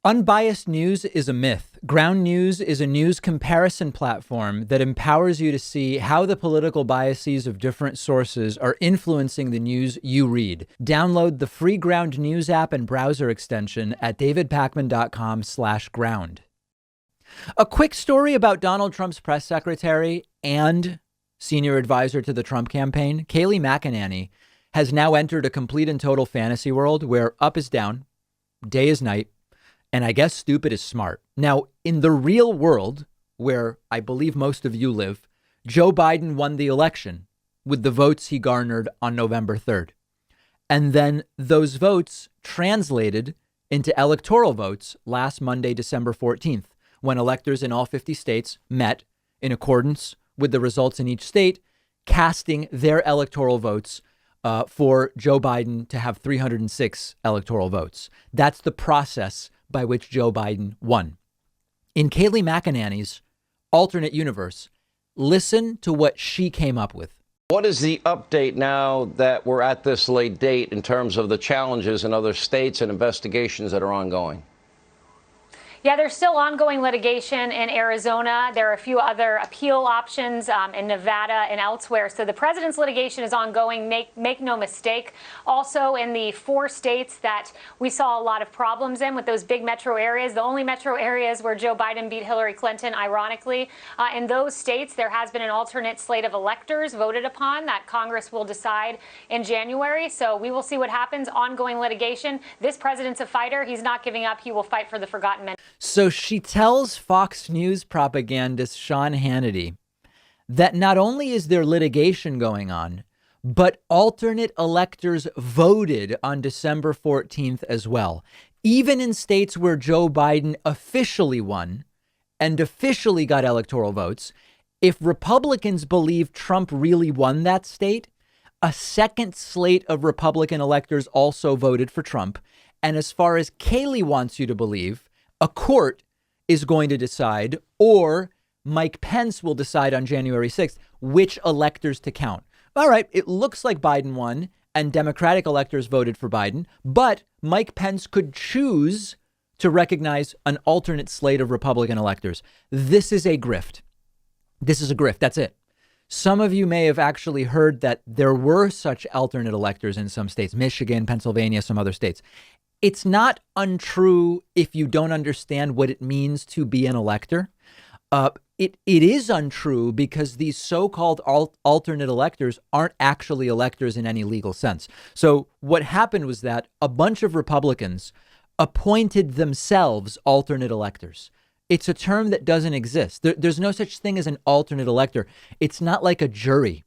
Unbiased news is a myth. Ground News is a news comparison platform that empowers you to see how the political biases of different sources are influencing the news you read. Download the free Ground News app and browser extension at davidpakman.com/ground. A quick story about Donald Trump's press secretary and senior advisor to the Trump campaign. Kayleigh McEnany has now entered a complete and total fantasy world where up is down, day is night, and I guess stupid is smart. Now, in the real world, where I believe most of you live, Joe Biden won the election with the votes he garnered on November 3rd. And then those votes translated into electoral votes last Monday, December 14th, when electors in all 50 states met in accordance with the results in each state, casting their electoral votes for Joe Biden to have 306 electoral votes. That's the process by which Joe Biden won. In Kayleigh McEnany's alternate universe, listen to what she came up with. What is the update now that we're at this late date in terms of the challenges in other states and investigations that are ongoing? Yeah, there's still ongoing litigation in Arizona. There are a few other appeal options in Nevada and elsewhere. So the president's litigation is ongoing. Make no mistake. Also, in the 4 states that we saw a lot of problems in with those big metro areas, the only metro areas where Joe Biden beat Hillary Clinton, ironically, in those states, there has been an alternate slate of electors voted upon that Congress will decide in January. So we will see what happens. Ongoing litigation. This president's a fighter. He's not giving up. He will fight for the forgotten men. So she tells Fox News propagandist Sean Hannity that not only is there litigation going on, but alternate electors voted on December 14th as well. Even in states where Joe Biden officially won and officially got electoral votes, if Republicans believe Trump really won that state, a second slate of Republican electors also voted for Trump. And as far as Kayleigh wants you to believe, a court is going to decide, or Mike Pence will decide on January 6th, which electors to count. All right, it looks like Biden won and Democratic electors voted for Biden, but Mike Pence could choose to recognize an alternate slate of Republican electors. This is a grift. This is a grift. That's it. Some of you may have actually heard that there were such alternate electors in some states, Michigan, Pennsylvania, some other states. It's not untrue if you don't understand what it means to be an elector. It is untrue because these so-called alternate electors aren't actually electors in any legal sense. So what happened was that a bunch of Republicans appointed themselves alternate electors. It's a term that doesn't exist. There's no such thing as an alternate elector. It's not like a jury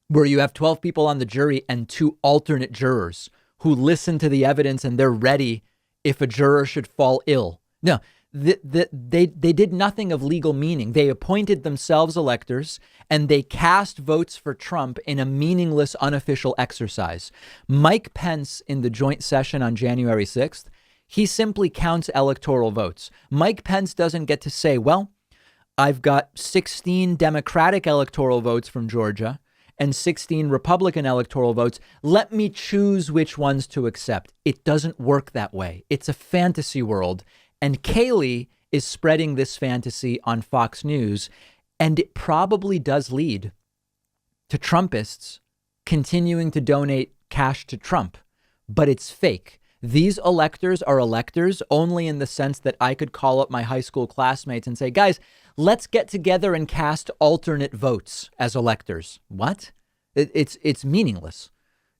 where you have 12 people on the jury and 2 alternate jurors who listen to the evidence and they're ready if a juror should fall ill. No, they did nothing of legal meaning. They appointed themselves electors and they cast votes for Trump in a meaningless, unofficial exercise. Mike Pence in the joint session on January 6th, he simply counts electoral votes. Mike Pence doesn't get to say, well, I've got 16 Democratic electoral votes from Georgia and 16 Republican electoral votes. Let me choose which ones to accept. It doesn't work that way. It's a fantasy world. And Kayleigh is spreading this fantasy on Fox News. And it probably does lead to Trumpists continuing to donate cash to Trump. But it's fake. These electors are electors only in the sense that I could call up my high school classmates and say, guys, let's get together and cast alternate votes as electors. What? It's meaningless.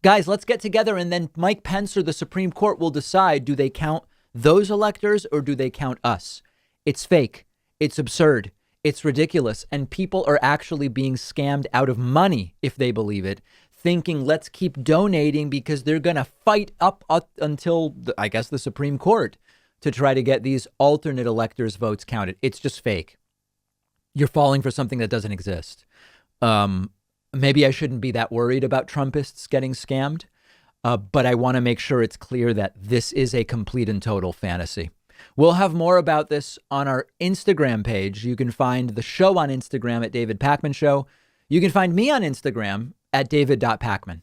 Guys, let's get together and then Mike Pence or the Supreme Court will decide, do they count those electors or do they count us? It's fake. It's absurd. It's ridiculous. And people are actually being scammed out of money if they believe it, thinking let's keep donating because they're going to fight up until, I guess, the Supreme Court to try to get these alternate electors' votes counted. It's just fake. You're falling for something that doesn't exist. Maybe I shouldn't be that worried about Trumpists getting scammed, but I want to make sure it's clear that this is a complete and total fantasy. We'll have more about this on our Instagram page. You can find the show on Instagram at David Pakman Show. You can find me on Instagram at david.pakman.